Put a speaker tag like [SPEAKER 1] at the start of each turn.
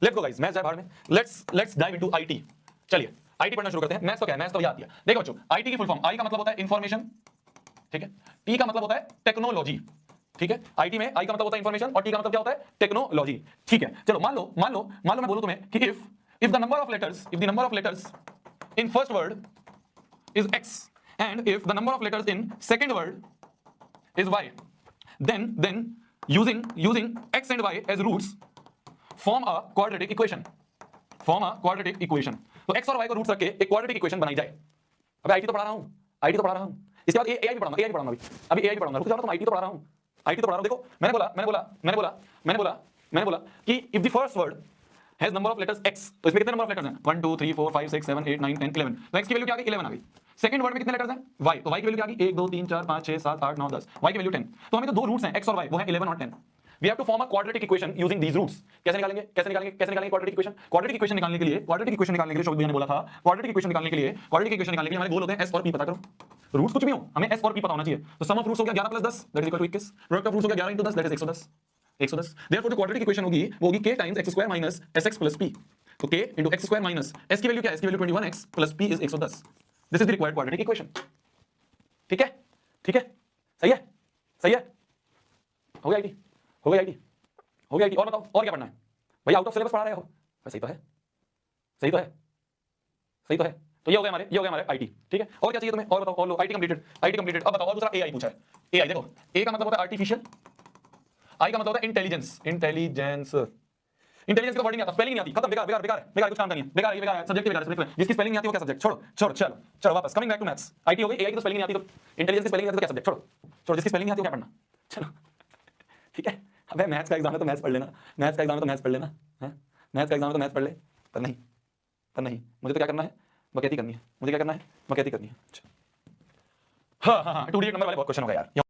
[SPEAKER 1] Let's go guys, maths जाए बाहर में। Let's dive into IT. चलिए आईटी पढ़ना शुरू करते हैं। मैथ्स तो क्या है, मैथ्स तो याद दिया। देखो बच्चों, आईटी की फुल फॉर्म, आई का मतलब होता है इंफॉर्मेशन, ठीक है, टी का मतलब होता है टेक्नोलॉजी, ठीक है। आईटी में आई का मतलब होता है इंफॉर्मेशन और टी का मतलब क्या होता है, टेक्नोलॉजी, ठीक है। चलो मान लो मैं बोलूं तुम्हें कि if the number of letters in first word is x and if the number of letters in second word is y, then using x and y as roots form a quadratic equation, तो x और y को roots रख के एक quadratic equation बनाई जाए। अबे IT तो पढ़ा रहा हूं, इसके बाद एआई भी पढ़ाऊंगा, अभी एआई भी पढ़ाऊंगा, रुक जाओ ना, तुम आईटी तो पढ़ा रहा हूं। देखो मैंने बोला कि if the first word has number of letters x, तो इसमें कितने नंबर ऑफ लेटर्स हैं, 1 2 3 4 5 6 7 8 9 10 11, तो x की वैल्यू क्या आ गई, 11 आ गई। सेकंड वर्ड में कितने लेटर्स हैं, y, तो y की वैल्यू क्या आ गई, 1 2 3 4 5 6 7 8 9 10, y की वैल्यू 10। तो हमें तो दो रूट्स हैं x और y, वो है 11 और 10। We have to form a quadratic equation using these roots। कैसे निकालेंगे quadratic equation? quadratic equation निकालने के लिए शोभित भैया ने बोला था, quadratic equation निकालने के लिए हमारे गोल होते हैं s और p, पता करो। रूट्स कुछ भी हो, हमें s और p पता होना चाहिए। तो सम ऑफ रूट्स हो गया 11 + 10 that is equal to 21, product of roots हो गया 11 * 10 दैट इज 110। देयरफॉर जो क्वाड्रेटिक इक्वेशन होगी वो होगी k times x² minus sx plus p। तो k * x² माइनस s की वैल्यू क्या है, s की value 21x plus p is 110। This is the required quadratic equation. ठीक है, सही है। हो गया आईटी। और बताओ, और क्या पढ़ना है भाई, आउट ऑफ सिलेबस पढ़ा रहे हो, सही तो है। तो ये हो गया हमारे आईटी, ठीक है। और क्या चाहिए तुम्हें, और बताओ, और लो, आईटी कंप्लीटेड। अब बताओ, और दूसरा एआई पूछा है। एआई देखो, ए का मतलब होता है आर्टिफिशियल, आई का मतलब होता है इंटेलिजेंस का वर्ड नहीं आता, स्पेलिंग नहीं आती, खत्म, बेकार, कुछ काम नहीं है, बेकार है, सब्जेक्ट बेकार है, जिसकी स्पेलिंग नहीं आती वो क्या सब्जेक्ट, छोड़ो, चलो वापस, coming back to maths. IT हो गई, एआई की तो स्पेलिंग नहीं आती, तो इंटेलिजेंस की स्पेलिंग नहीं आती तो क्या सब्जेक्ट, छोड़ो, जिसकी स्पेलिंग नहीं आती वो क्या पढ़ना, चलो, ठीक है। अबे मैथ्स का एग्जाम है तो मैथ्स पढ़ लेना, मैथ्स का एग्जाम है तो मैथ्स पढ़ लेना, मैथ्स का एग्जाम है तो मैथ्स पढ़ ले, पर नहीं, मुझे तो क्या करना है, बकैती करनी है, हाँ, 2D नंबर वाले बहुत क्वेश्चन हो गए यार।